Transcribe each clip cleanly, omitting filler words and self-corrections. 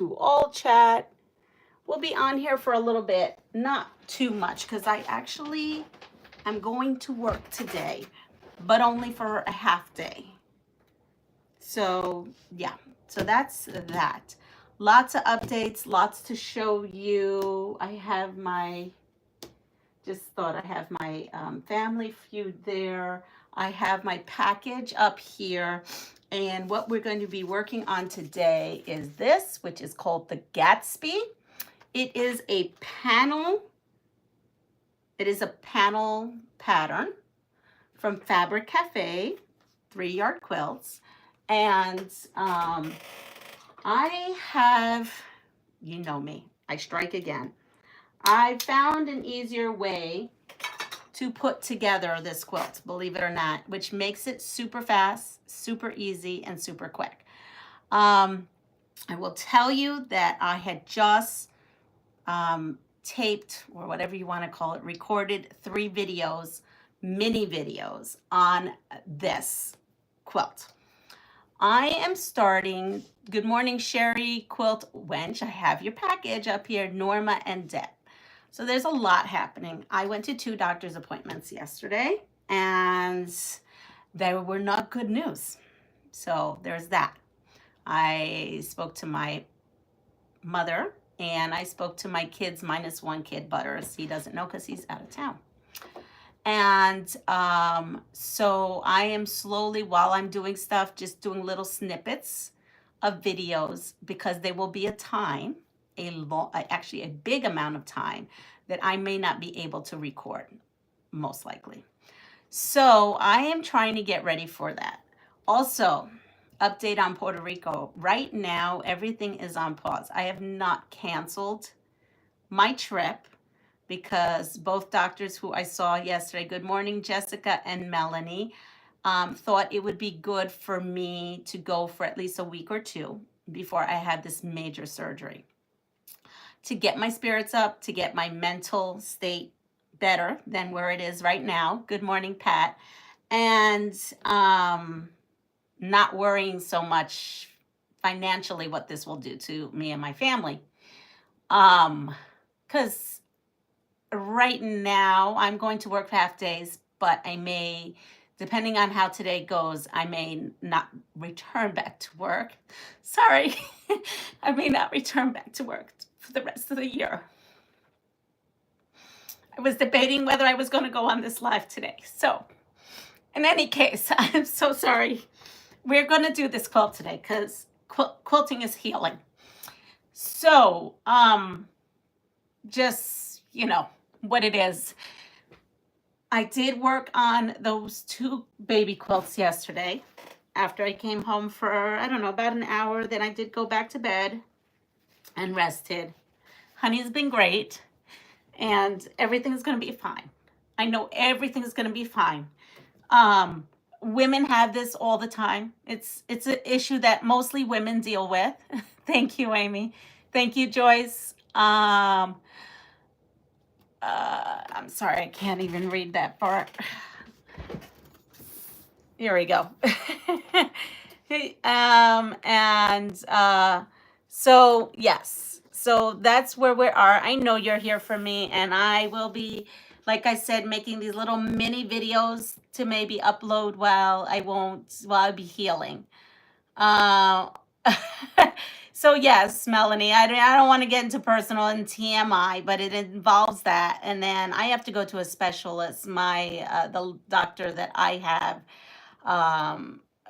to all chat. We'll be on here for a little bit, not too much, because I actually am going to work today, but only for a half day. So yeah, so that's that. Lots of updates, lots to show you. I have my, just thought I have my family feud there. I have my package up here. And what we're going to be working on today is this, which is called the Gatsby. It is a panel. It is a panel pattern from Fabric Cafe, 3-yard quilts. And I have, you know me, I strike again. I found an easier way to put together this quilt, believe it or not, which makes it super fast, super easy, and super quick. I will tell you that I had just taped, or whatever you want to call it, recorded 3 videos, mini videos on this quilt. I am starting, good morning, Sherry, Quilt Wench. I have your package up here, Norma and Deb. So there's a lot happening. I went to 2 doctor's appointments yesterday, and they were not good news. So there's that. I spoke to my mother, and I spoke to my kids, minus 1 kid, Butters. He doesn't know because he's out of town. And so I am slowly, while I'm doing stuff, just doing little snippets of videos, because there will be a time, actually a big amount of time, that I may not be able to record, most likely. So I am trying to get ready for that. Also, update on Puerto Rico. Right now, everything is on pause. I have not canceled my trip, because both doctors who I saw yesterday, good morning, Jessica and Melanie, thought it would be good for me to go for at least a week or 2 before I had this major surgery, to get my spirits up, to get my mental state better than where it is right now. Good morning, Pat. And not worrying so much financially what this will do to me and my family. Because right now I'm going to work half days, but I may, depending on how today goes, I may not return back to work. Sorry, I may not return back to work for the rest of the year. I was debating whether I was going to go on this live today. So in any case, I'm so sorry. We're going to do this quilt today because quilting is healing. So just, you know, what it is. I did work on those 2 baby quilts yesterday after I came home for, I don't know, about an hour. Then I did go back to bed and rested. Honey's been great, and everything's going to be fine. I know everything's going to be fine. Women have this all the time. It's an issue that mostly women deal with. Thank you, Amy. Thank you, Joyce. I'm sorry, I can't even read that part. Here we go. So yes, so that's where we are. I know you're here for me, and I will be, like I said, making these little mini videos to maybe upload while I'll be healing. So yes, Melanie, I don't want to get into personal and TMI, but it involves that. And then I have to go to a specialist. The doctor that I have,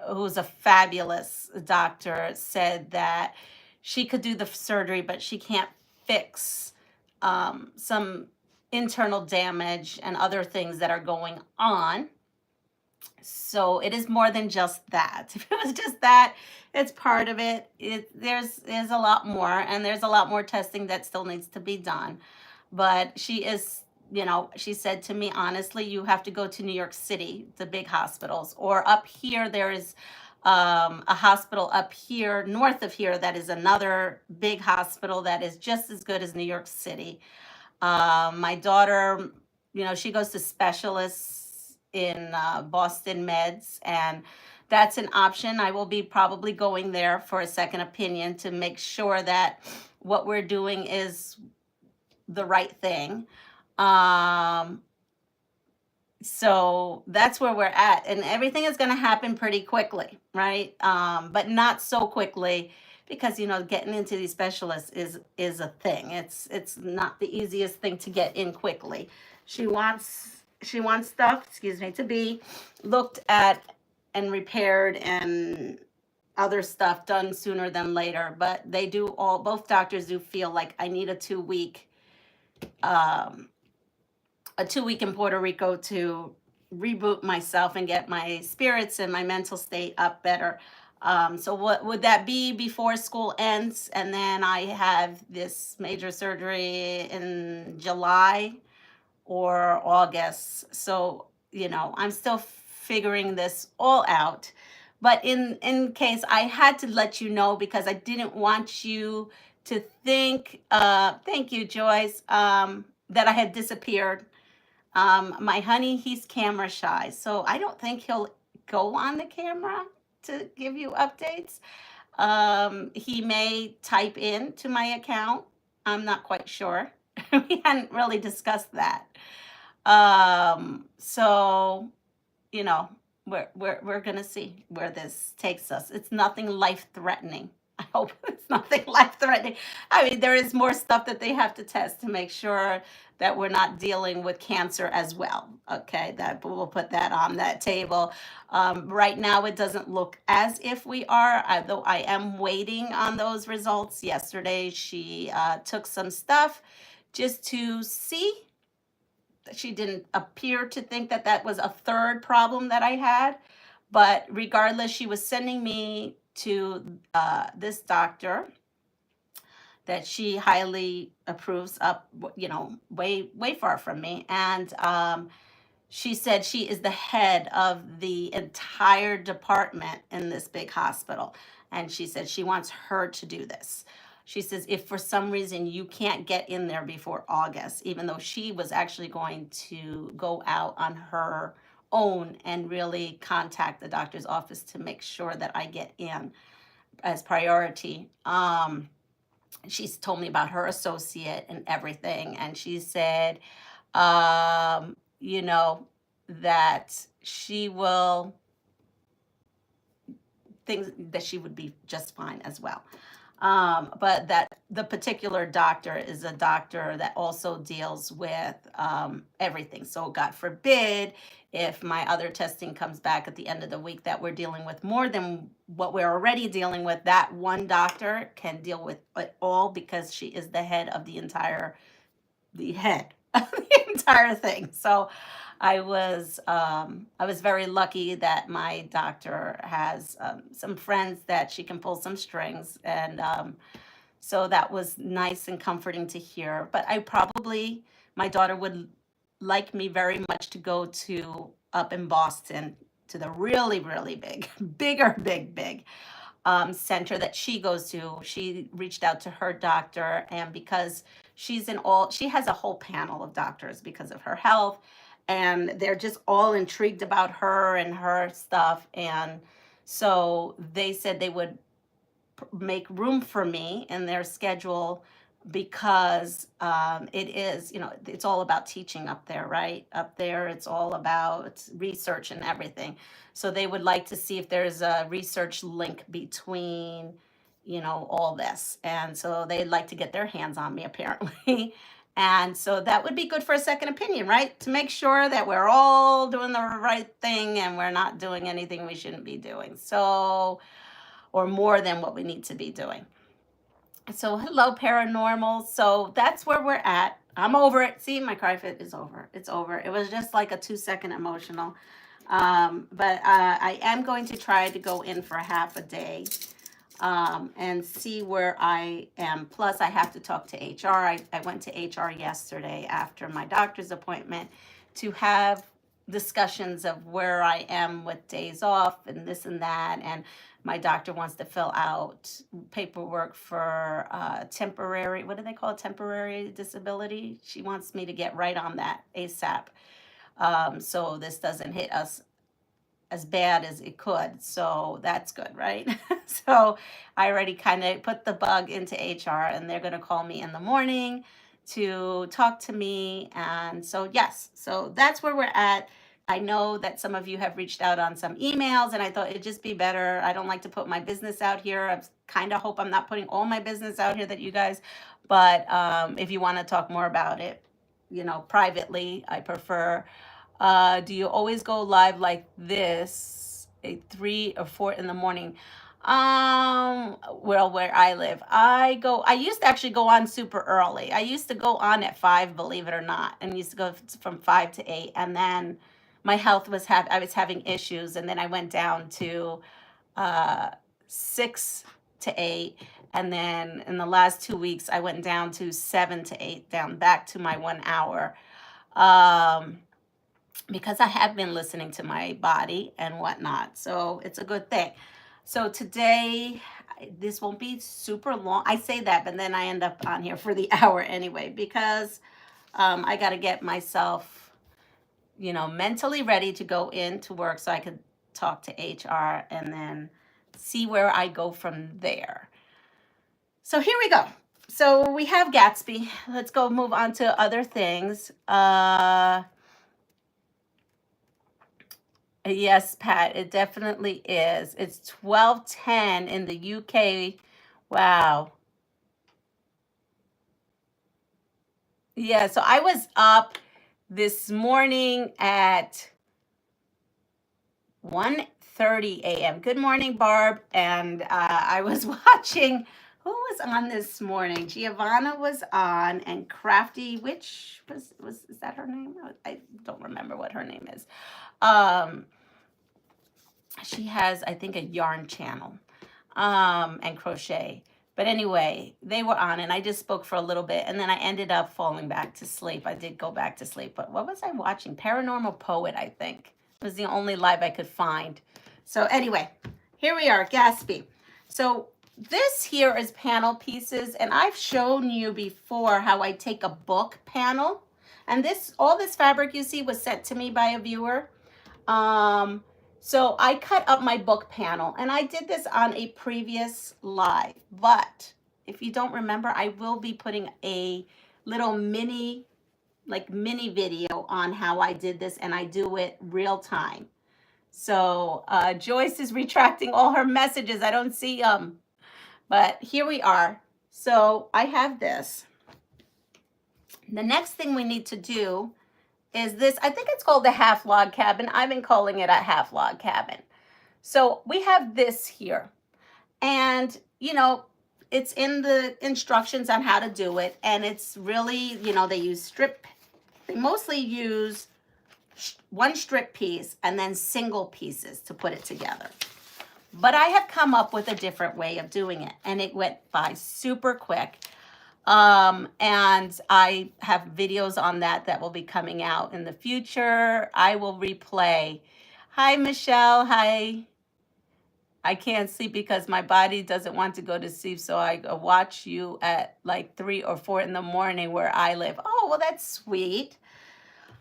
who's a fabulous doctor, said that she could do the surgery, but she can't fix some internal damage and other things that are going on. So it is more than just that. If it was just that, it's part of it. There's a lot more, and there's a lot more testing that still needs to be done. But she is, you know, she said to me, honestly, you have to go to New York City, the big hospitals, or up here, there is a hospital up here, north of here, that is another big hospital that is just as good as New York City. My daughter, you know, she goes to specialists in Boston Meds, and that's an option. I will be probably going there for a second opinion to make sure that what we're doing is the right thing. So that's where we're at, and everything is going to happen pretty quickly, right? But not so quickly, because getting into these specialists is a thing. It's not the easiest thing to get in quickly. She wants stuff, excuse me, to be looked at and repaired and other stuff done sooner than later. But both doctors do feel like I need um, a 2 week in Puerto Rico to reboot myself and get my spirits and my mental state up better. So what would that be before school ends? And then I have this major surgery in July or August. So, I'm still figuring this all out. But in case, I had to let you know because I didn't want you to think, thank you, Joyce, that I had disappeared. My honey, he's camera shy, so I don't think he'll go on the camera to give you updates. He may type in to my account. I'm not quite sure. We hadn't really discussed that. So we're gonna see where this takes us. It's nothing life threatening. I hope it's nothing life threatening. I mean, there is more stuff that they have to test to make sure that we're not dealing with cancer as well. Okay, that we'll put that on that table. Right now, it doesn't look as if we are, though I am waiting on those results. Yesterday, she took some stuff just to see. She didn't appear to think that that was a third problem that I had. But regardless, she was sending me to this doctor that she highly approves up, way far from me. And she said she is the head of the entire department in this big hospital. And she said she wants her to do this. She says, if for some reason you can't get in there before August, even though she was actually going to go out on her own and really contact the doctor's office to make sure that I get in as priority. She's told me about her associate and everything. And she said, that she will, things that she would be just fine as well. But that the particular doctor is a doctor that also deals with everything. So God forbid if my other testing comes back at the end of the week that we're dealing with more than what we're already dealing with, that one doctor can deal with it all because she is the head of the entire thing. So I was very lucky that my doctor has some friends that she can pull some strings, and so that was nice and comforting to hear. But my daughter would like me very much to go to up in Boston to the really, really big center that she goes to. She reached out to her doctor, and because she has a whole panel of doctors because of her health, and they're just all intrigued about her and her stuff. And so they said they would make room for me in their schedule because it is, it's all about teaching up there, right? Up there, it's all about research and everything. So they would like to see if there's a research link between, all this. And so they'd like to get their hands on me, apparently. And so that would be good for a second opinion, right? To make sure that we're all doing the right thing and we're not doing anything we shouldn't be doing. So, or more than what we need to be doing. So hello, paranormal. So that's where we're at. I'm over it. See, my cry fit is over. It's over. It was just like a 2-second emotional. But I am going to try to go in for half a day and see where I am. Plus, I have to talk to HR. I went to HR yesterday after my doctor's appointment to have discussions of where I am with days off and this and that. And my doctor wants to fill out paperwork for temporary, what do they call it? Temporary disability. She wants me to get right on that ASAP. So this doesn't hit us as bad as it could. So that's good, right? So I already kind of put the bug into HR, and they're going to call me in the morning to talk to me. And so, yes, so that's where we're at. I know that some of you have reached out on some emails, and I thought it'd just be better. I don't like to put my business out here. I kind of hope I'm not putting all my business out here that you guys, but if you want to talk more about it, you know, privately, I prefer. Do you always go live like this at 3 or 4 in the morning? Well, where I live, I used to actually go on super early. I used to go on at 5, believe it or not, and used to go from 5 to 8. And then my health I was having issues. And then I went down to 6 to 8. And then in the last 2 weeks, I went down to 7 to 8, down back to my 1 hour. Because I have been listening to my body and whatnot. So it's a good thing. So today, this won't be super long. I say that, but then I end up on here for the hour anyway, because I got to get myself, you know, mentally ready to go into work so I could talk to HR and then see where I go from there. So here we go. So we have Gatsby. Let's go move on to other things. Yes, Pat, it definitely is. It's 12:10 in the UK. Wow. Yeah, so I was up this morning at 1:30 a.m. Good morning, Barb. And I was watching, who was on this morning? Giovanna was on, and Crafty, which is that her name? I don't remember what her name is. She has, I think, a yarn channel and crochet. But anyway, they were on, and I just spoke for a little bit, and then I ended up falling back to sleep. I did go back to sleep, but what was I watching? Paranormal Poet, I think. It was the only live I could find. So anyway, here we are, Gatsby. So this here is panel pieces, and I've shown you before how I take a book panel, and all this fabric you see was sent to me by a viewer. So I cut up my book panel, and I did this on a previous live, but if you don't remember, I will be putting a little mini video on how I did this, and I do it real time. So Joyce is retracting all her messages. I don't see them, but here we are. So I have this. The next thing we need to do is this. I think it's called the half log cabin. I've been calling it a half log cabin. So we have this here, and you know, it's in the instructions on how to do it, and it's really, you know, they mostly use one strip piece and then single pieces to put it together. But I have come up with a different way of doing it, and it went by super quick. And I have videos on that will be coming out in the future. I will replay. Hi, Michelle. Hi. I can't sleep because my body doesn't want to go to sleep, so I watch you at like 3 or 4 in the morning where I live. Oh, well, that's sweet.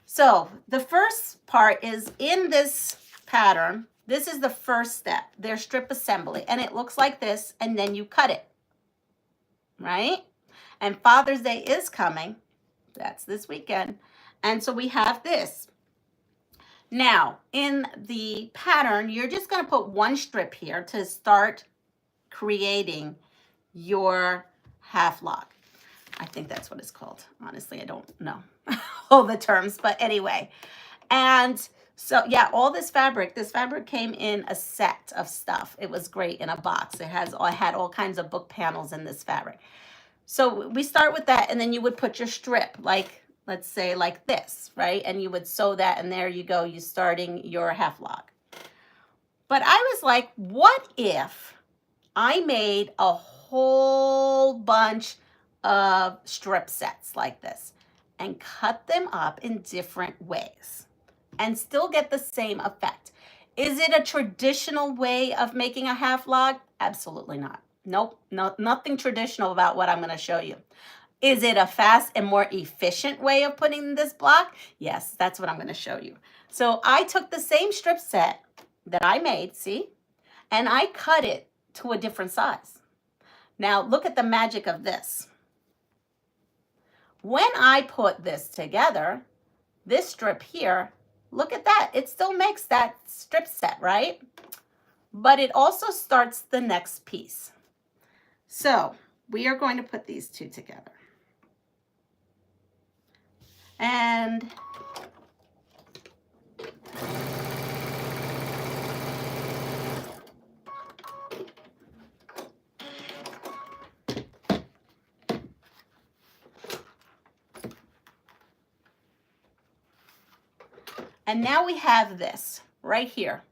So the first part is in this pattern. This is the first step. There's strip assembly, and it looks like this, and then you cut it, right? And Father's Day is coming. That's this weekend. And so we have this. Now, in the pattern, you're just going to put one strip here to start creating your half log. I think that's what it's called. Honestly, I don't know all the terms, but anyway. And so, yeah, all this fabric came in a set of stuff. It was great in a box. I had all kinds of book panels in this fabric. So we start with that, and then you would put your strip, like, let's say like this, right? And you would sew that, and there you go, you're starting your half log. But I was like, what if I made a whole bunch of strip sets like this and cut them up in different ways and still get the same effect? Is it a traditional way of making a half log? Absolutely not. Nope, nothing traditional about what I'm going to show you. Is it a fast and more efficient way of putting this block? Yes, that's what I'm going to show you. So I took the same strip set that I made, see? And I cut it to a different size. Now look at the magic of this. When I put this together, this strip here, look at that. It still makes that strip set, right? But it also starts the next piece. So we are going to put these two together. And now we have this right here,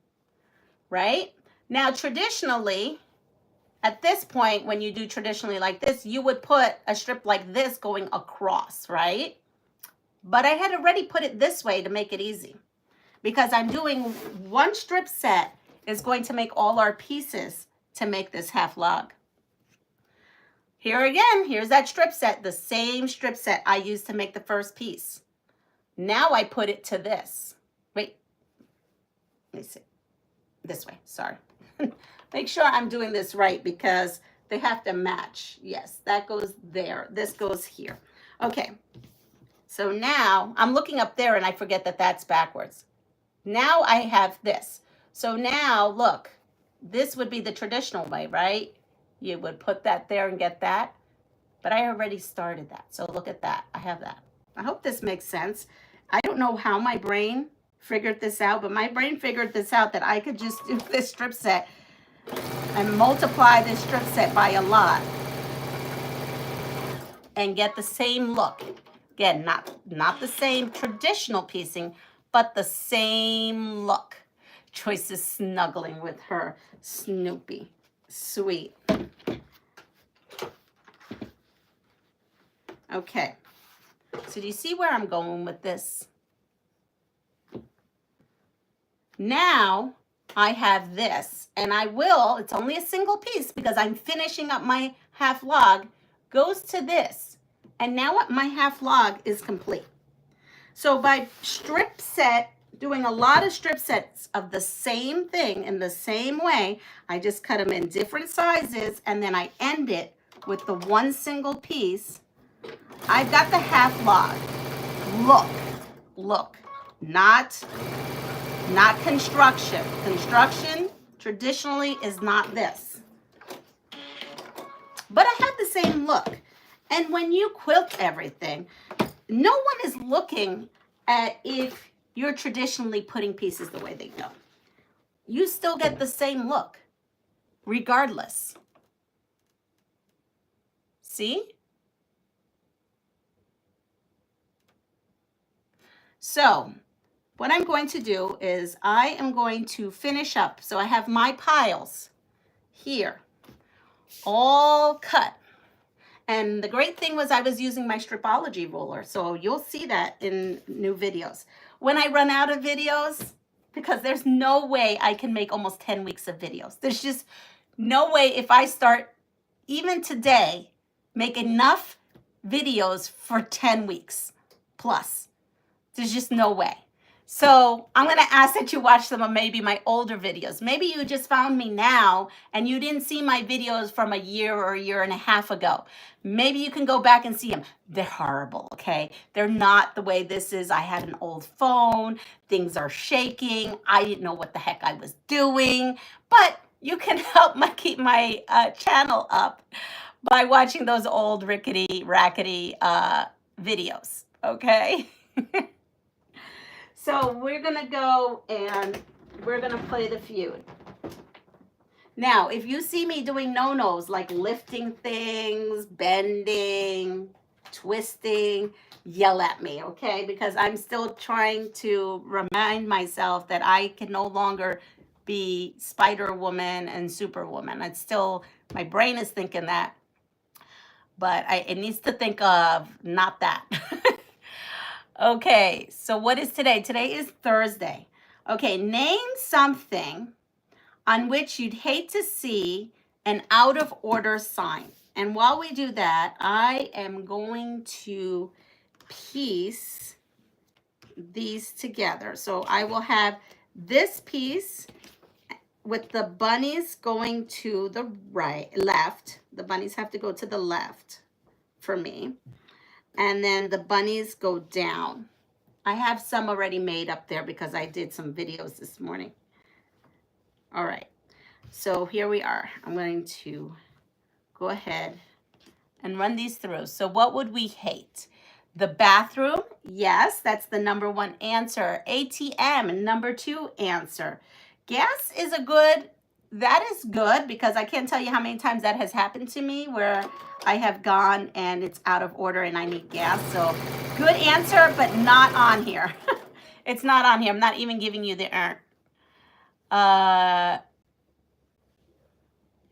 right? Now, traditionally, at this point, when you do traditionally like this, you would put a strip like this going across, right? But I had already put it this way to make it easy because I'm doing one strip set is going to make all our pieces to make this half log. Here again, here's that strip set, the same strip set I used to make the first piece. Now I put it to this. Wait, let me see. This way, sorry. Make sure I'm doing this right because they have to match. Yes, that goes there. This goes here. Okay, so now I'm looking up there and I forget that that's backwards. Now I have this. So now look, this would be the traditional way, right? You would put that there and get that. But I already started that. So look at that. I have that. I hope this makes sense. I don't know how my brain figured this out, but my brain figured this out that I could just do this strip set and multiply this strip set by a lot and get the same look. Again, not the same traditional piecing, but the same look. Joyce is snuggling with her Snoopy. Sweet. Okay. So do you see where I'm going with this? Now I have this, and I will, it's only a single piece because I'm finishing up my half log, goes to this. And now my half log is complete. So by strip set, doing a lot of strip sets of the same thing in the same way, I just cut them in different sizes and then I end it with the one single piece. I've got the half log. Look, not construction. Construction traditionally is not this. But I have the same look. And when you quilt everything, no one is looking at if you're traditionally putting pieces the way they go. You still get the same look, regardless. See? So what I'm going to do is I am going to finish up. So I have my piles here, all cut. And the great thing was I was using my Stripology ruler. So you'll see that in new videos. When I run out of videos, because there's no way I can make almost 10 weeks of videos. There's just no way if I start even today, make enough videos for 10 weeks plus. There's just no way. So I'm going to ask that you watch some of maybe my older videos. Maybe you just found me now and you didn't see my videos from a year or a year and a half ago. Maybe you can go back and see them. They're horrible, okay? They're not the way this is. I had an old phone. Things are shaking. I didn't know what the heck I was doing. But you can help keep my channel up by watching those old rickety, rackety videos, okay? So we're going to go and we're going to play the feud. Now, if you see me doing no-nos like lifting things, bending, twisting, yell at me, okay? Because I'm still trying to remind myself that I can no longer be Spider-Woman and Superwoman. It's still, my brain is thinking that, but it needs to think of not that. Okay, so what is today? Today is Thursday. Okay, name something on which you'd hate to see an out of order sign. And while we do that, I am going to piece these together. So I will have this piece with the bunnies going to the left. The bunnies have to go to the left for me. And then the bunnies go down. I have some already made up there because I did some videos this morning. All right, so here we are. I'm going to go ahead and run these through. So what would we hate? The bathroom, yes, that's the number 1 answer. ATM, number 2 answer. Gas is that is good because I can't tell you how many times that has happened to me where I have gone and it's out of order and I need gas. So good answer, but not on here. It's not on here. I'm not even giving you the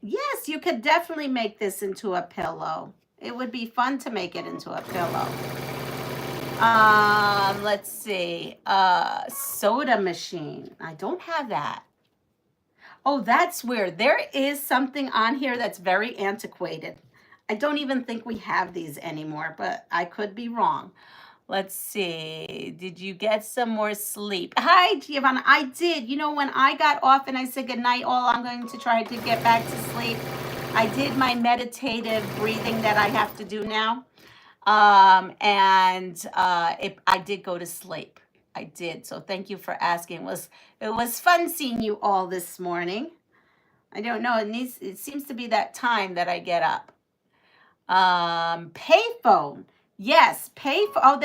yes, you could definitely make this into a pillow. It would be fun to make it into a pillow. Let's see. Soda machine. I don't have that. Oh, that's weird. There is something on here that's very antiquated. I don't even think we have these anymore, but I could be wrong. Let's see. Did you get some more sleep? Hi, Giovanna. I did. You know, when I got off and I said goodnight, all I'm going to try to get back to sleep, I did my meditative breathing that I have to do now. I did go to sleep. I did. So thank you for asking. It was fun seeing you all this morning. I don't know. It seems to be that time that I get up. Payphone. Yes, payphone. Oh,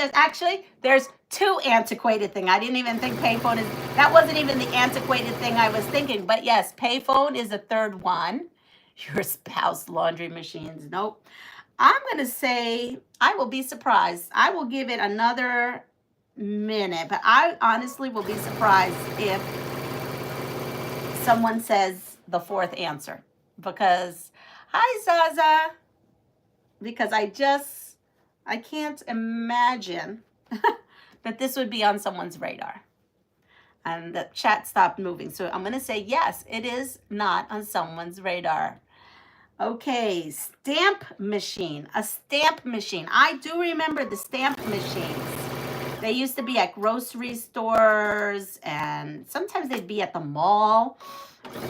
there's 2 antiquated thing. I didn't even think payphone that wasn't even the antiquated thing I was thinking. But yes, payphone is the 3rd one. Your spouse laundry machines. Nope. I'm going to say I will be surprised. I will give it another minute, but I honestly will be surprised if someone says the 4th answer because, hi Zaza, because I can't imagine that this would be on someone's radar. And the chat stopped moving. So I'm going to say, yes, it is not on someone's radar. Okay, stamp machine, a stamp machine. I do remember the stamp machines. They used to be at grocery stores and sometimes they'd be at the mall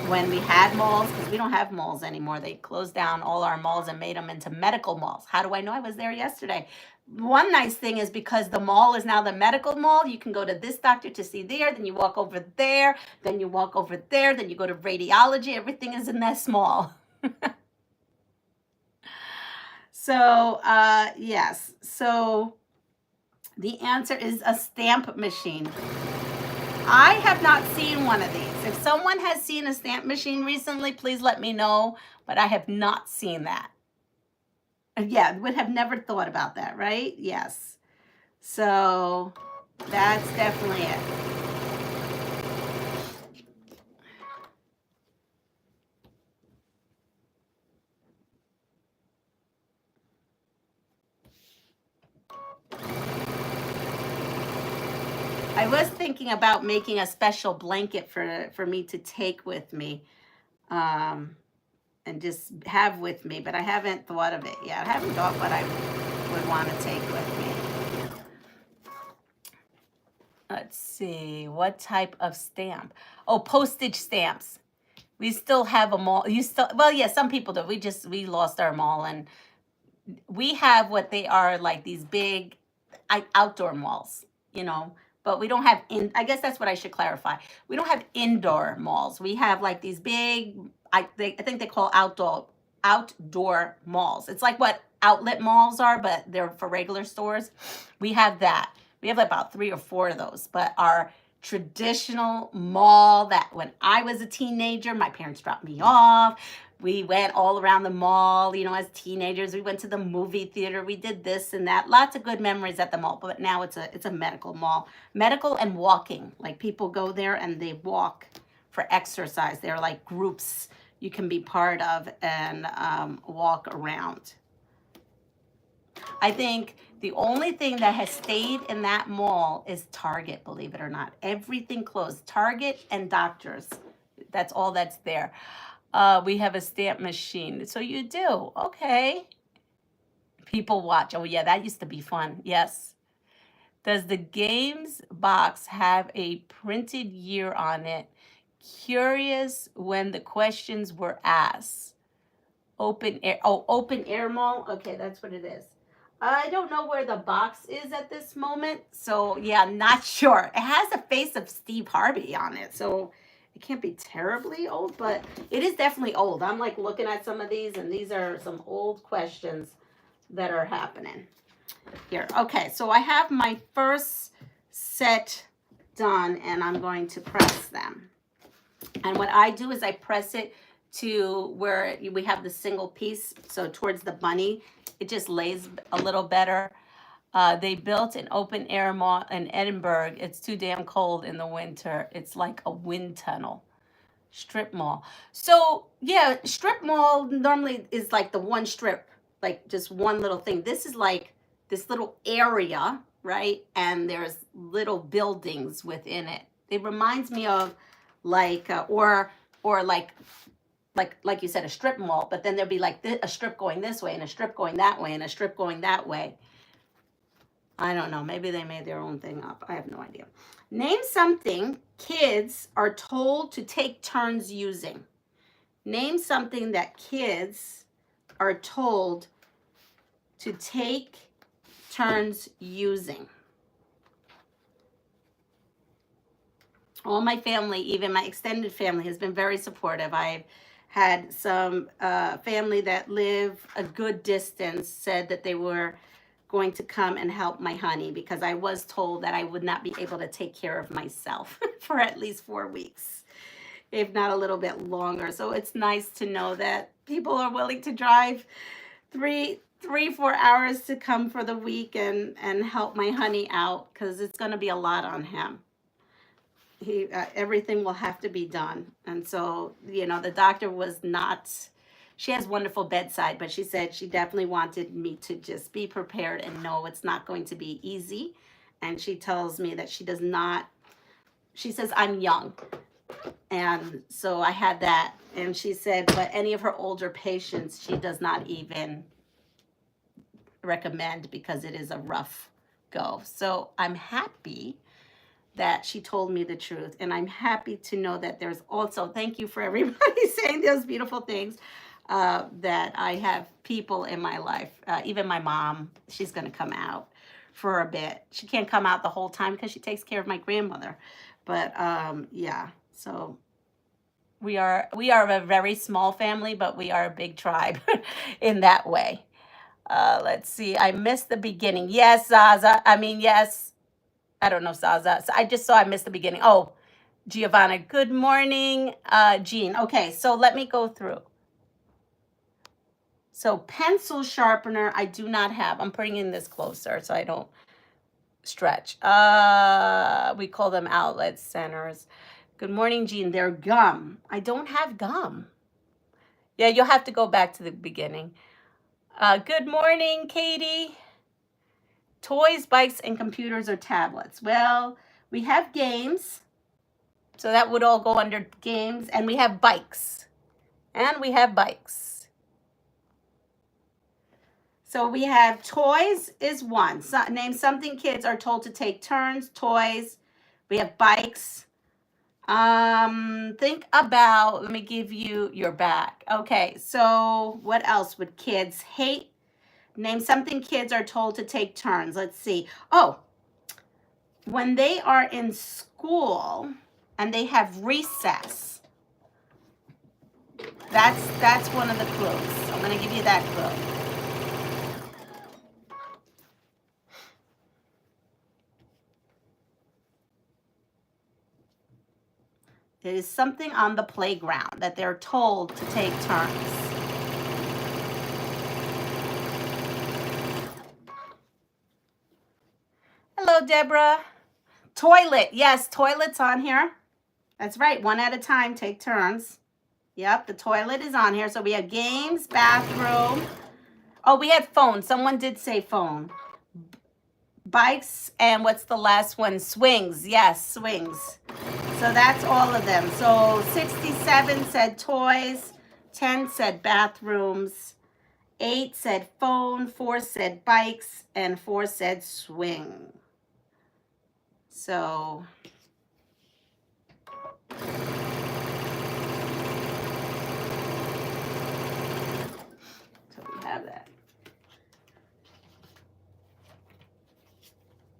when we had malls, because we don't have malls anymore. They closed down all our malls and made them into medical malls. How do I know? I was there yesterday. One nice thing is because the mall is now the medical mall, you can go to this doctor to see there, then you walk over there, then you walk over there, then you go to radiology. Everything is in this mall. So, yes. So the answer is a stamp machine. I have not seen one of these. If someone has seen a stamp machine recently, please let me know, but I have not seen that. Yeah, would have never thought about that, right? Yes. So that's definitely it. I was thinking about making a special blanket for me to take with me and just have with me, but I haven't thought of it yet. I haven't thought what I would want to take with me. Let's see, what type of stamp? Oh, postage stamps. We still have them all. Well, yeah, some people do. We lost our mall, and we have what they are, like these big outdoor malls, you know, but we don't have I guess that's what I should clarify. We don't have indoor malls. We have like these big, I think they call outdoor malls. It's like what outlet malls are, but they're for regular stores. We have that. We have about 3 or 4 of those, but our traditional mall that when I was a teenager, my parents dropped me off. We went all around the mall, you know, as teenagers. We went to the movie theater. We did this and that. Lots of good memories at the mall, but now it's a medical mall. Medical and walking. Like people go there and they walk for exercise. They're like groups you can be part of and walk around. I think the only thing that has stayed in that mall is Target, believe it or not. Everything closed. Target and doctors. That's all that's there. We have a stamp machine. So you do. Okay. People watch. Oh, yeah, that used to be fun. Yes. Does the games box have a printed year on it? Curious when the questions were asked. Open air mall. Okay, that's what it is. I don't know where the box is at this moment. So yeah, not sure. It has the face of Steve Harvey on it. So it can't be terribly old, but it is definitely old. I'm like looking at some of these, and these are some old questions that are happening here. Okay, so I have my first set done, and I'm going to press them. And what I do is I press it to where we have the single piece, so towards the bunny. It just lays a little better. They built an open air mall in Edinburgh. It's too damn cold in the winter. It's like a wind tunnel. Strip mall. So yeah, strip mall normally is like the one strip, like just one little thing. This is like this little area, right? And there's little buildings within it. It reminds me of like or like you said, a strip mall, but then there'd be like a strip going this way and a strip going that way and a strip going that way. I don't know. Maybe they made their own thing up. I have no idea. Name something kids are told to take turns using. Name something that kids are told to take turns using. All my family, even my extended family, has been very supportive. I've had some family that live a good distance said that they were going to come and help my honey because I was told that I would not be able to take care of myself for at least 4 weeks, if not a little bit longer. So it's nice to know that people are willing to drive 4 hours to come for the week and help my honey out, because it's going to be a lot on him. Everything will have to be done. And so, you know, the doctor was not, she has wonderful bedside, but she said she definitely wanted me to just be prepared and know it's not going to be easy. And she tells me that she does not, she says I'm young. And so I had that. And she said, but any of her older patients, she does not even recommend because it is a rough go. So I'm happy that she told me the truth. And I'm happy to know that there's also, thank you for everybody saying those beautiful things, that I have people in my life. Even my mom, she's going to come out for a bit. She can't come out the whole time because she takes care of my grandmother. But yeah, so we are a very small family, but we are a big tribe in that way. Let's see. I missed the beginning. Yes, Zaza. I mean, yes. I don't know, Zaza. So I just saw I missed the beginning. Oh, Giovanna. Good morning, Jean. Okay, so let me go through. So pencil sharpener, I do not have. I'm bringing this closer so I don't stretch. We call them outlet centers. Good morning, Jean. They're gum. I don't have gum. Yeah, you'll have to go back to the beginning. Good morning, Katie. Toys, bikes, and computers or tablets. Well, we have games. So that would all go under games. And we have bikes. And we have bikes. So we have toys is one. So, name something kids are told to take turns. Toys. We have bikes. Think about, let me give you your back. Okay, so what else would kids hate? Name something kids are told to take turns. Let's see. Oh, when they are in school and they have recess, that's one of the clues. I'm going to give you that clue. It is something on the playground that they're told to take turns. Hello, Deborah. Toilet. Yes, toilet's on here. That's right. One at a time. Take turns. Yep, the toilet is on here. So we have games, bathroom. Oh, we had phone. Someone did say phone. Bikes, and what's the last one? Swings. Yes, swings. So that's all of them. So 67 said toys. 10 said bathrooms. 8 said phone. 4 said bikes. And 4 said swing. So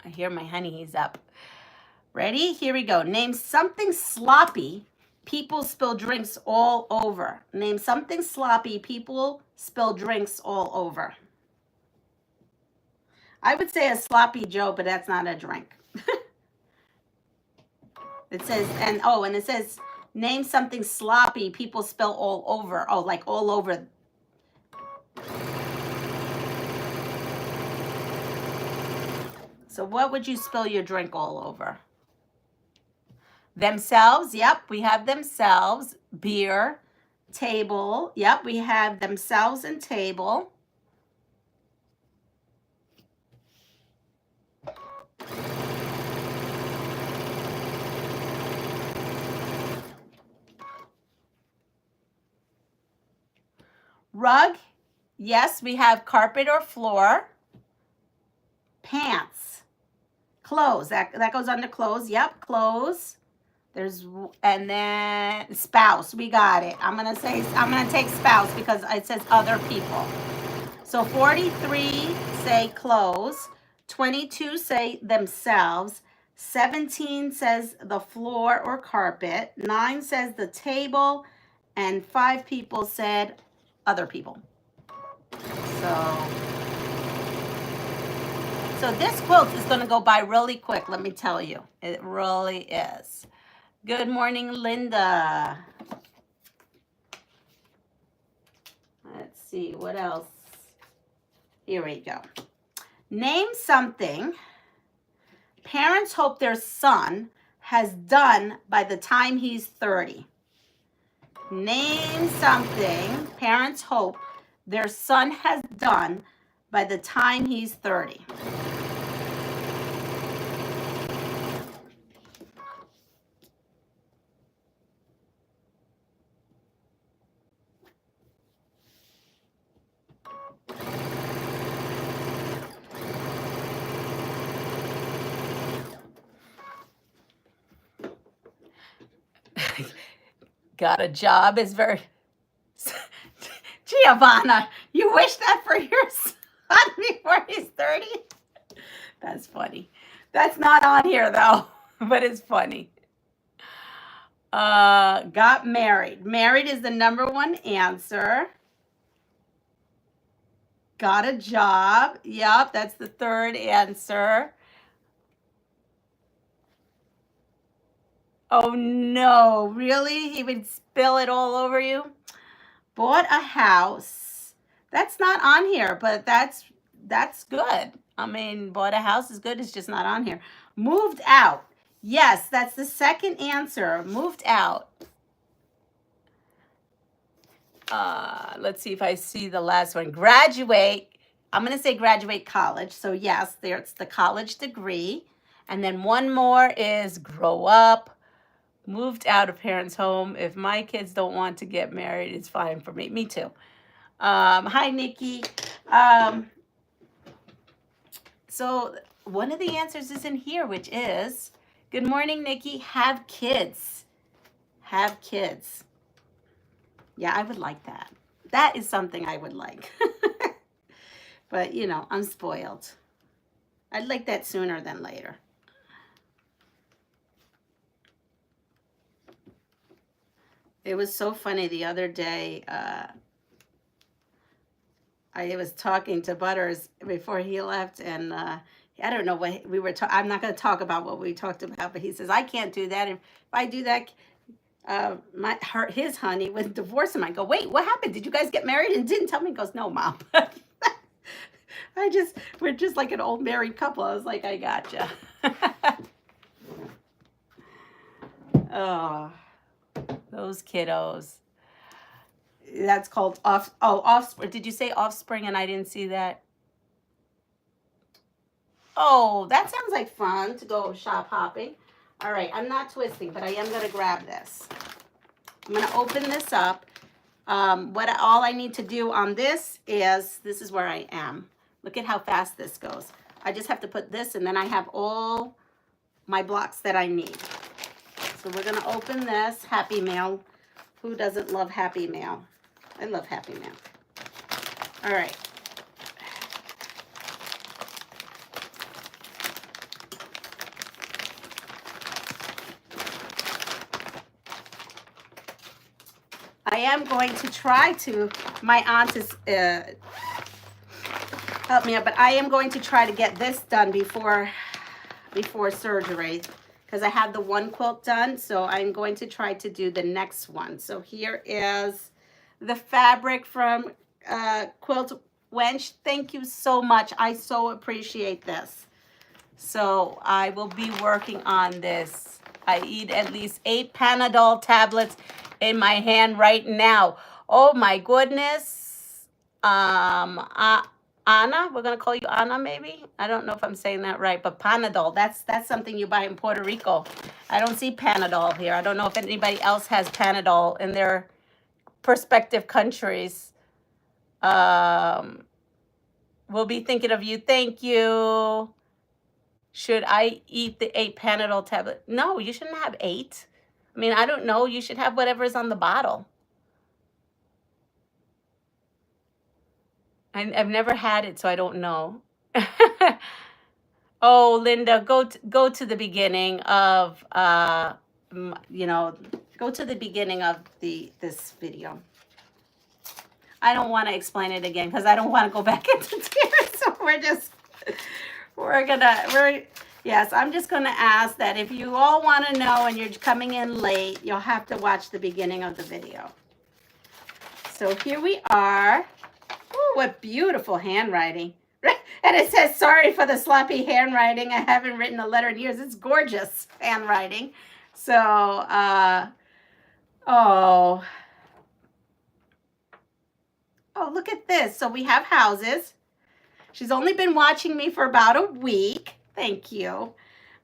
I hear my honey, he's up. Ready? Here we go. Name something sloppy. People spill drinks all over. Name something sloppy. People spill drinks all over. I would say a sloppy Joe, but that's not a drink. It says, and it says, name something sloppy. People spill all over. Oh, like all over. So what would you spill your drink all over? Themselves. Yep, we have themselves. Beer. Table. Yep, we have themselves and table. Rug. Yes, we have carpet or floor. Pants. Clothes. That goes under clothes. Yep, clothes. And then spouse. We got it. I'm gonna take spouse because it says other people. So 43 say clothes. 22 say themselves. 17 says the floor or carpet. 9 says the table. And 5 people said other people. So this quilt is going to go by really quick, let me tell you. It really is. Good morning, Linda. Let's see, what else? Here we go. Name something parents hope their son has done by the time he's 30. Name something parents hope their son has done by the time he's 30. Got a job is very... Giovanna, you wish that for your son before he's 30? That's funny. That's not on here though, but it's funny. Got married. Married is the #1 answer. Got a job. Yep, that's the 3rd answer. Oh no, really? He would spill it all over you? Bought a house. That's not on here, but that's good. I mean, bought a house is good. It's just not on here. Moved out. Yes, that's the 2nd answer. Moved out. Let's see if I see the last one. Graduate. I'm going to say graduate college. So yes, there's the college degree. And then one more is grow up. Moved out of parents' home. If my kids don't want to get married, it's fine for me. Me too. Hi, Nikki. So one of the answers is in here, which is, good morning, Nikki, have kids. Have kids. Yeah, I would like that. That is something I would like. But, you know, I'm spoiled. I'd like that sooner than later. It was so funny the other day. I was talking to Butters before he left, and I don't know what we were talking. I'm not going to talk about what we talked about, but he says, I can't do that. If I do that, his honey would divorce him. I go, wait, what happened? Did you guys get married and didn't tell me? He goes, no, Mom. We're just like an old married couple. I was like, I gotcha. Oh, those kiddos. That's called offspring. Did you say offspring and I didn't see that? Oh, that sounds like fun to go shop hopping. All right, I'm not twisting, but I am going to grab this. I'm going to open this up. All I need to do on this is where I am. Look at how fast this goes. I just have to put this, and then I have all my blocks that I need. So we're going to open this. Happy Mail. Who doesn't love Happy Mail? I love Happy Mail. All right. am going to try to, my aunt is, help me out, but I am going to try to get this done before surgery, because I had the one quilt done, so I'm going to try to do the next one. So here is the fabric from Quilt Wench. Thank you so much. I so appreciate this. So I will be working on this. I eat at least 8 Panadol tablets in my hand right now. Oh my goodness. Anna, we're gonna call you Anna maybe? I don't know if I'm saying that right, but Panadol, that's something you buy in Puerto Rico. I don't see Panadol here. I don't know if anybody else has Panadol in their prospective countries. We'll be thinking of you. Thank you. Should I eat the 8 Panadol tablet? No, you shouldn't have 8. I mean, I don't know. You should have whatever's on the bottle. I've never had it, so I don't know. Oh, Linda, go to the beginning of, you know, go to the beginning of this video. I don't want to explain it again because I don't want to go back into tears. So yes, I'm just going to ask that if you all want to know and you're coming in late, you'll have to watch the beginning of the video. So here we are. Ooh, what beautiful handwriting. And it says, sorry for the sloppy handwriting. I haven't written a letter in years. It's gorgeous handwriting. So, oh, look at this. So we have houses. She's only been watching me for about a week. Thank you.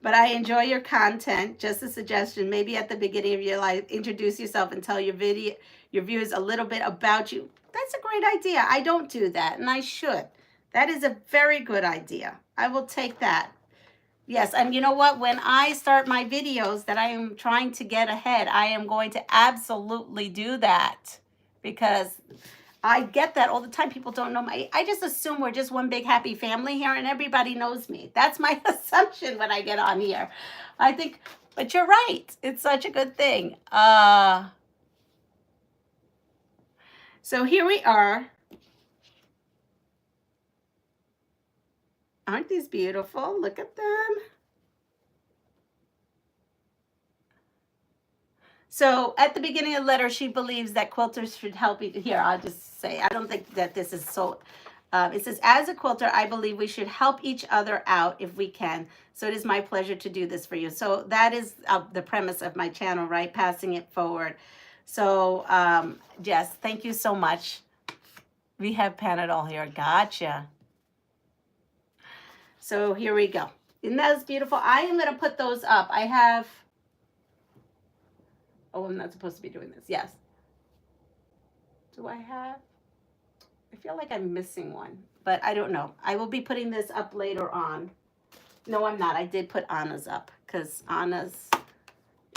But I enjoy your content. Just a suggestion, maybe at the beginning of your life, introduce yourself and tell your viewers a little bit about you. That's a great idea. I don't do that, and I should. That is a very good idea. I will take that. Yes, and you know what? When I start my videos that I am trying to get ahead, I am going to absolutely do that, because I get that all the time. People don't know I just assume we're just one big happy family here and everybody knows me. That's my assumption when I get on here. I think, but you're right. It's such a good thing. So here we are. Aren't these beautiful? Look at them. So at the beginning of the letter, she believes that quilters should help each. Here, I'll just say, I don't think that this is so. It says, as a quilter, I believe we should help each other out if we can. So it is my pleasure to do this for you. So that is the premise of my channel, right? Passing it forward. So, yes, thank you so much. We have Panadol here. Gotcha. So here we go. Isn't that beautiful? I am going to put those up. I have... Oh, I'm not supposed to be doing this. Yes. Do I have? I feel like I'm missing one, but I don't know. I will be putting this up later on. No, I'm not. I did put Anna's up because Anna's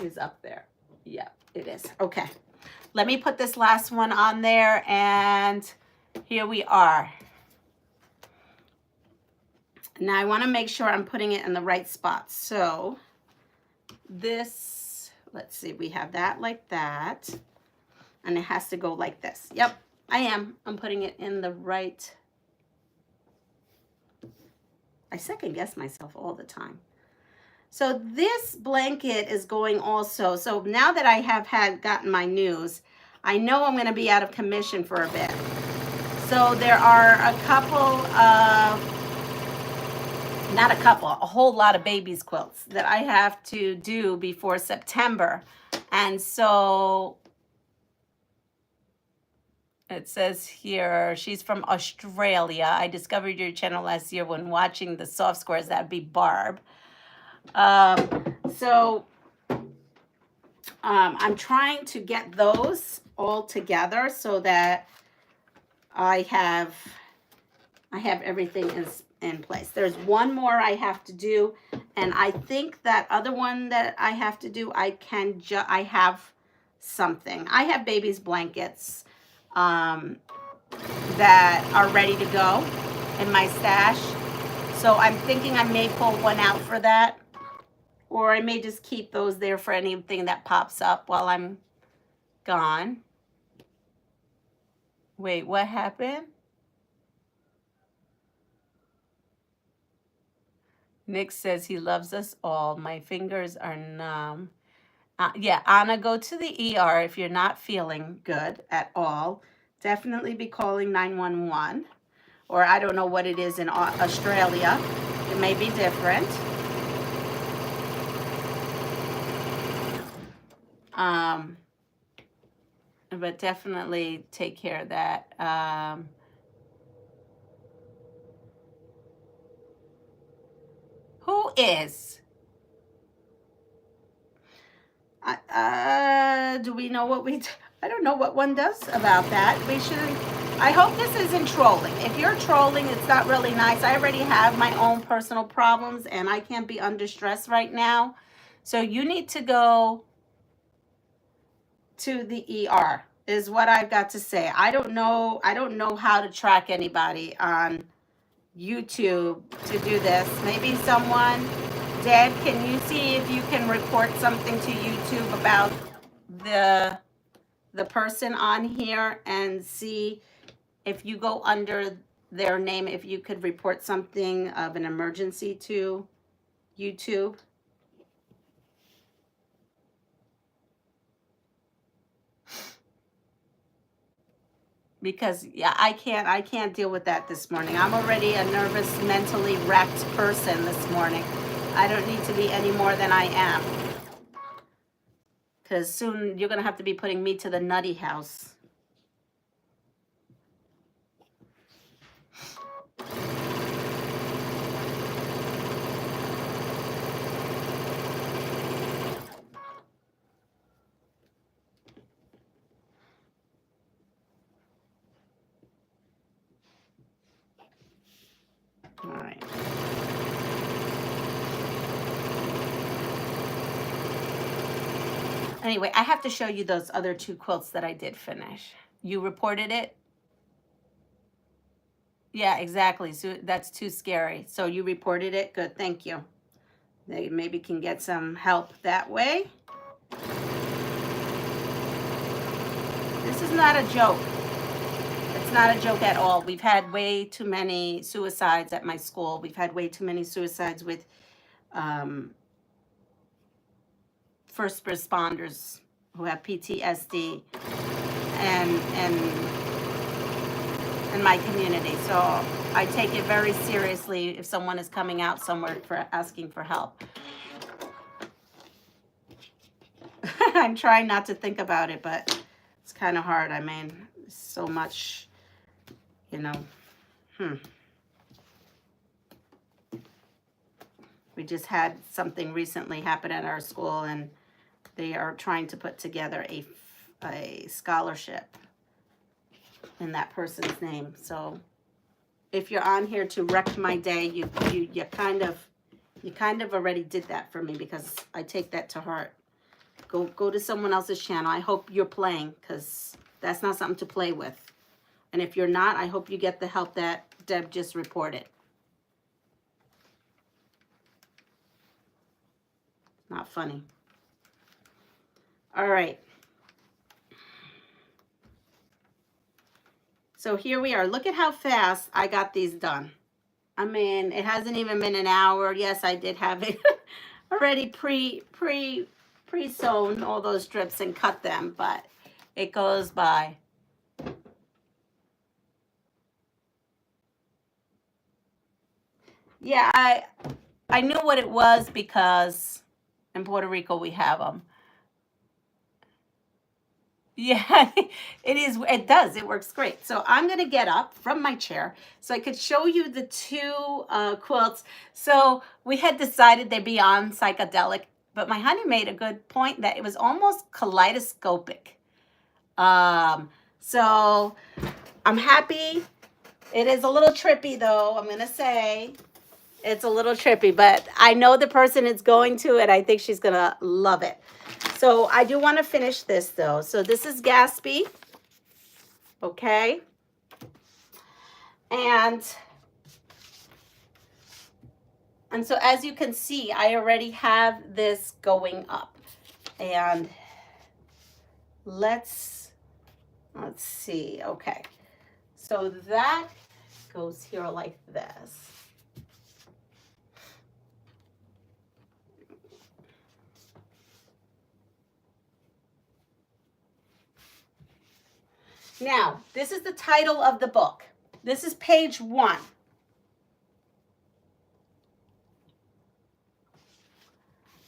is up there. Yeah, it is. Okay. Let me put this last one on there, and here we are. Now I want to make sure I'm putting it in the right spot. So this, let's see, we have that like that, and it has to go like this. Yep, I am. I'm putting it in the right. I second guess myself all the time. So this blanket is going also. So now that I have gotten my news, I know I'm going to be out of commission for a bit. So there are a couple of, not a couple, a whole lot of babies quilts that I have to do before September. And so it says here, she's from Australia. I discovered your channel last year when watching the soft squares. That'd be Barb. I'm trying to get those all together so that I have everything in place. There's one more I have to do, and I think that other one that I have to do, I have something. I have baby's blankets that are ready to go in my stash. So I'm thinking I may pull one out for that, or I may just keep those there for anything that pops up while I'm gone. Wait, what happened? Nick says he loves us all. My fingers are numb. Yeah, Anna, go to the ER if you're not feeling good at all. Definitely be calling 911. Or I don't know what it is in Australia. It may be different. But definitely take care of that. Who is? Do we know what we... I don't know what one does about that. We shouldn't... I hope this isn't trolling. If you're trolling, it's not really nice. I already have my own personal problems, and I can't be under stress right now. So you need to go to the ER, is what I've got to say. I don't know how to track anybody on YouTube to do this. Maybe someone... Deb, can you see if you can report something to YouTube about the person on here, and see if you go under their name, if you could report something of an emergency to YouTube? Because yeah, I can't deal with that this morning. I'm already a nervous, mentally wrecked person this morning. I don't need to be any more than I am. Because soon you're going to have to be putting me to the nutty house. All right. Anyway, I have to show you those other 2 quilts that I did finish. You reported it? Yeah, exactly. So that's too scary. So you reported it? Good, thank you. They maybe can get some help that way. This is not a joke. It's not a joke at all. We've had way too many suicides at my school. We've had way too many suicides with first responders who have PTSD in my community. So I take it very seriously if someone is coming out somewhere for asking for help. I'm trying not to think about it, but it's kind of hard. I mean, so much, you know. We just had something recently happen at our school, and they are trying to put together a scholarship in that person's name. So if you're on here to wreck my day, you kind of already did that for me, because I take that to heart. Go to someone else's channel. I hope you're playing, because that's not something to play with. And if you're not, I hope you get the help that Deb just reported. Not funny. All right. So here we are. Look at how fast I got these done. I mean, it hasn't even been an hour. Yes, I did have it already pre-sewn, all those strips, and cut them, but it goes by. Yeah, I knew what it was, because in Puerto Rico we have them. Yeah, it is. It does. It works great. So I'm going to get up from my chair so I could show you the 2 quilts. So we had decided they'd be on psychedelic, but my honey made a good point that it was almost kaleidoscopic. So I'm happy. It is a little trippy, though, I'm going to say. It's a little trippy, but I know the person is going to, and I think she's going to love it. So I do want to finish this, though. So this is Gatsby, okay? And so as you can see, I already have this going up. And let's see, okay. So that goes here like this. Now, this is the title of the book. This is page 1.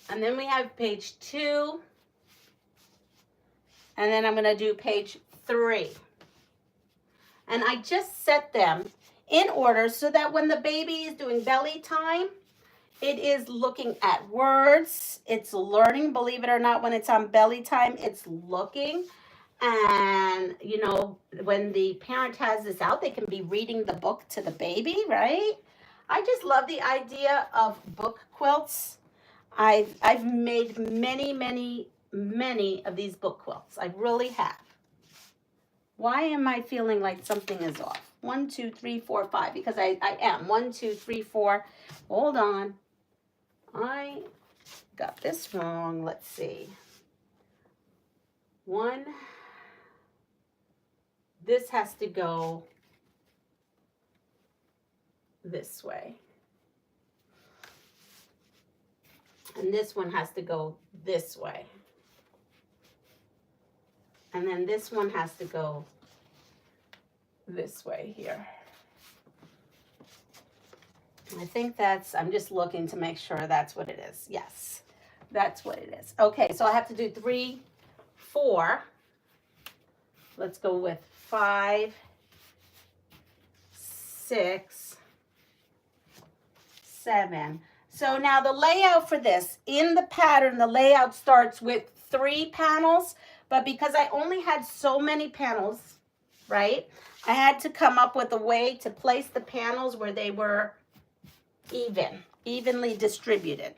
And then we have page 2. And then I'm going to do page 3. And I just set them in order so that when the baby is doing belly time, it is looking at words. It's learning, believe it or not, when it's on belly time, it's looking. And, you know, when the parent has this out, they can be reading the book to the baby, right? I just love the idea of book quilts. I've made many of these book quilts. I really have. Why am I feeling like something is off? 1, 2, 3, 4, 5. Because I am. 1, 2, 3, 4. Hold on. I got this wrong. Let's see. 1. This has to go this way. And this one has to go this way. And then this one has to go this way here. I think that's, I'm just looking to make sure that's what it is. Yes, that's what it is. Okay, so I have to do 3, 4. Let's go with 5, 6, 7. So now the layout for this, in the pattern, the layout starts with 3 panels, but because I only had so many panels, right, I had to come up with a way to place the panels where they were evenly distributed.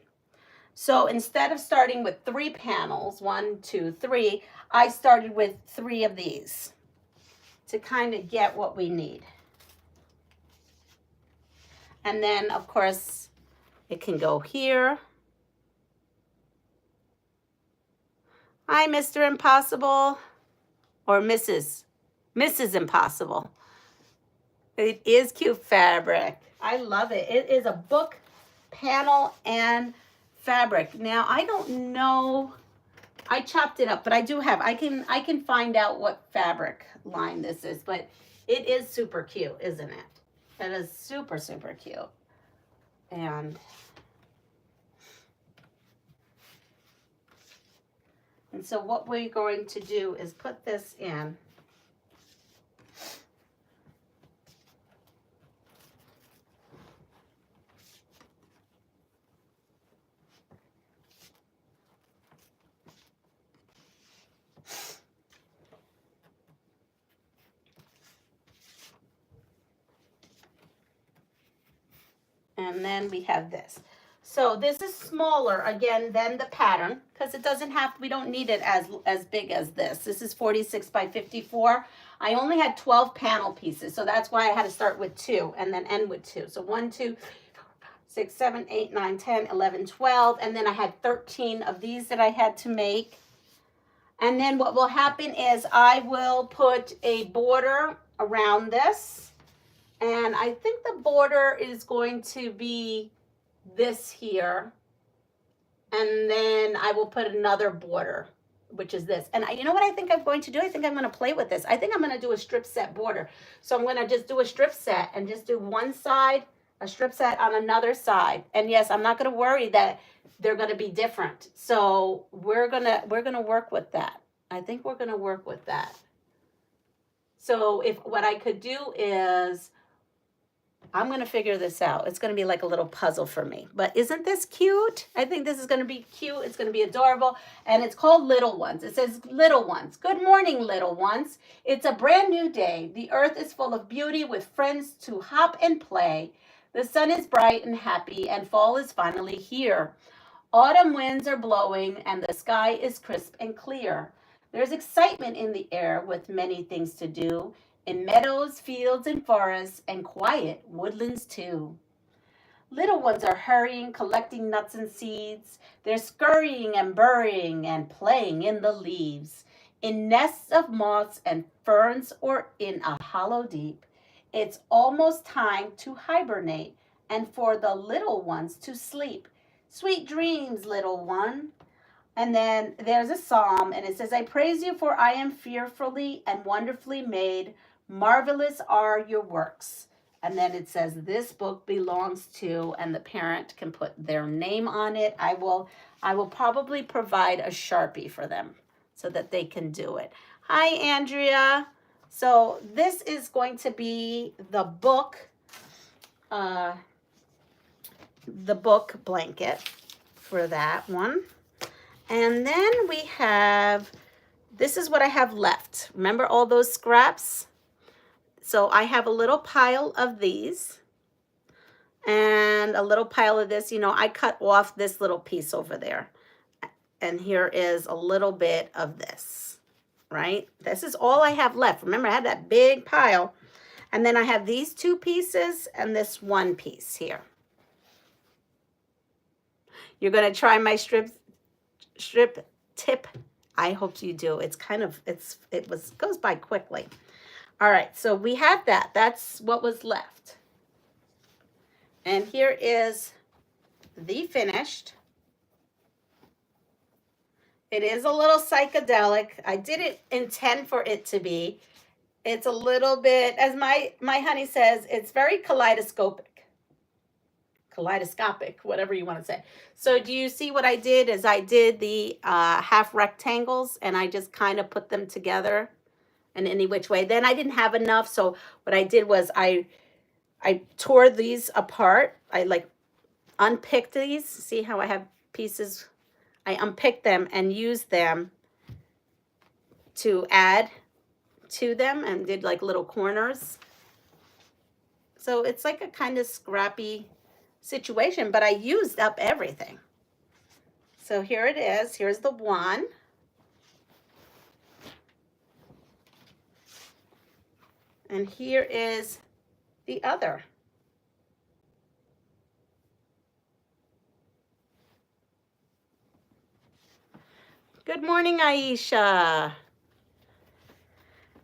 So instead of starting with 3 panels, 1, 2, 3, I started with 3 of these to kind of get what we need. And then, of course, it can go here. Hi, Mr. Impossible, or Mrs. Impossible. It is cute fabric. I love it. It is a book panel and fabric. Now, I don't know. I chopped it up, but I do have. I can find out what fabric line this is, but it is super cute, isn't it? It is super cute. And so what we're going to do is put this in. And then we have this. So this is smaller, again, than the pattern, because it doesn't have, we don't need it as big as this. This is 46 by 54. I only had 12 panel pieces, so that's why I had to start with 2 and then end with 2. So 1, 2, 3, 4, 5, 6, 7, 8, 9, 10, 11, 12. And then I had 13 of these that I had to make. And then what will happen is I will put a border around this. And I think the border is going to be this here. And then I will put another border, which is this. And you know what I think I'm going to do? I think I'm going to play with this. I think I'm going to do a strip set border. So I'm going to just do a strip set and just do one side, a strip set on another side. And yes, I'm not going to worry that they're going to be different. So we're going to work with that. I think we're going to work with that. So if what I could do is, I'm going to figure this out. It's going to be like a little puzzle for me. But isn't this cute? I think this is going to be cute. It's going to be adorable. And it's called Little Ones. It says, Little Ones. Good morning, little ones. It's a brand new day. The earth is full of beauty with friends to hop and play. The sun is bright and happy and fall is finally here. Autumn winds are blowing and the sky is crisp and clear. There's excitement in the air with many things to do. In meadows, fields, and forests, and quiet woodlands too. Little ones are hurrying, collecting nuts and seeds. They're scurrying and burrowing and playing in the leaves, in nests of moss and ferns or in a hollow deep. It's almost time to hibernate and for the little ones to sleep. Sweet dreams, little one. And then there's a psalm, and it says, I praise you, for I am fearfully and wonderfully made. Marvelous are your works. And then it says, this book belongs to, and the parent can put their name on it. I will probably provide a Sharpie for them so that they can do it. Hi, Andrea. So this is going to be the book blanket for that one. And then we have, this is what I have left. Remember all those scraps? So I have a little pile of these and a little pile of this. You know, I cut off this little piece over there. And here is a little bit of this, right? This is all I have left. Remember, I had that big pile. And then I have these two pieces and this one piece here. You're going to try my strip tip. I hope you do. It's kind of, goes by quickly. All right, so we have that. That's what was left. And here is the finished. It is a little psychedelic. I didn't intend for it to be. It's a little bit, as my honey says, it's very kaleidoscopic, whatever you want to say. So do you see what I did is I did the half rectangles and I just kind of put them together in any which way. Then I didn't have enough. So what I did was I tore these apart. I like unpicked these. See how I have pieces? I unpicked them and used them to add to them and did like little corners. So it's like a kind of scrappy situation, but I used up everything. So here it is. Here's the one. And here is the other. Good morning, Aisha.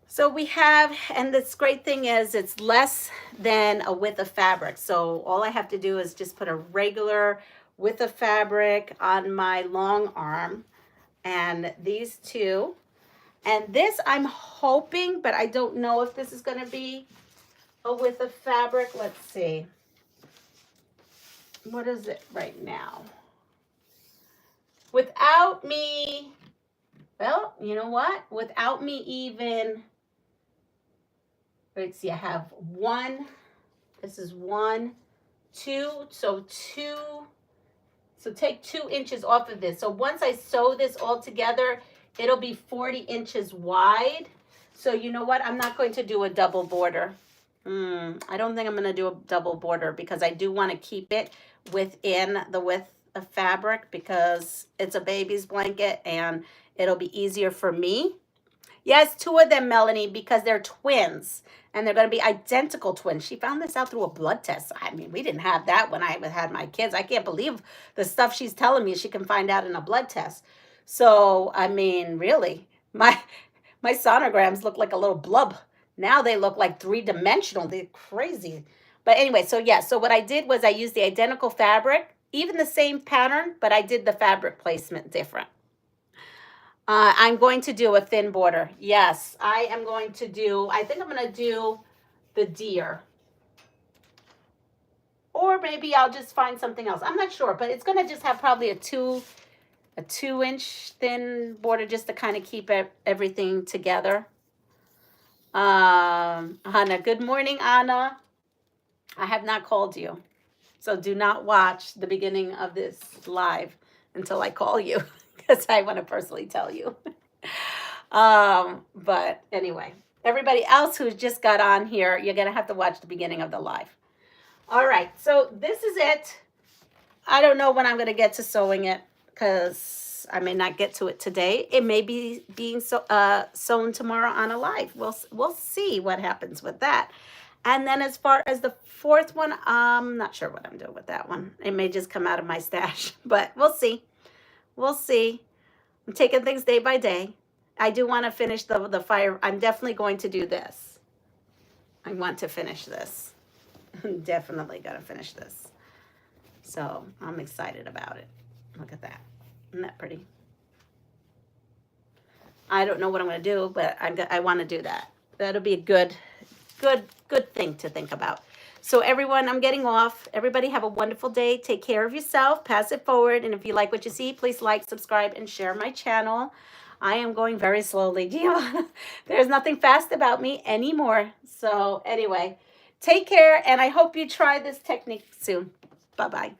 So we have, and this great thing is it's less than a width of fabric. So all I have to do is just put a regular width of fabric on my long arm and these two. And this I'm hoping, but I don't know if this is going to be a width of fabric. Let's see. What is it right now? Without me, well, you know what? Without me even, let's see, I have one, this is 1, 2, so 2, so take 2 inches off of this. So once I sew this all together, it'll be 40 inches wide. So you know what? I'm not going to do a double border. I don't think I'm going to do a double border because I do want to keep it within the width of fabric because it's a baby's blanket and it'll be easier for me. Yes, 2 of them, Melanie, because they're twins and they're going to be identical twins. She found this out through a blood test. I mean, we didn't have that when I had my kids. I can't believe the stuff she's telling me she can find out in a blood test. So, I mean, really, my sonograms look like a little blub. Now they look like 3-dimensional. They're crazy. But anyway, so yeah, so what I did was I used the identical fabric, even the same pattern, but I did the fabric placement different. I'm going to do a thin border. Yes, I am going to do, I think I'm going to do the deer. Or maybe I'll just find something else. I'm not sure, but it's going to just have probably a 2-inch thin border just to kind of keep everything together. Anna, good morning, Anna. I have not called you. So do not watch the beginning of this live until I call you because I want to personally tell you. But anyway, everybody else who's just got on here, you're going to have to watch the beginning of the live. All right, so this is it. I don't know when I'm going to get to sewing it because I may not get to it today. It may be being sewn tomorrow on a live. We'll see what happens with that. And then as far as the fourth one, I'm not sure what I'm doing with that one. It may just come out of my stash, but we'll see. We'll see. I'm taking things day by day. I do want to finish the fire. I'm definitely going to do this. I want to finish this. I'm definitely gonna finish this. So I'm excited about it. Look at that. Isn't that pretty? I don't know what I'm gonna do, but I want to do that. That'll be a good thing to think about. So everyone, I'm getting off. Everybody have a wonderful day. Take care of yourself. Pass it forward. And if you like what you see, please like, subscribe, and share my channel. I am going very slowly. There's nothing fast about me anymore. So anyway, take care, and I hope you try this technique soon. Bye-bye.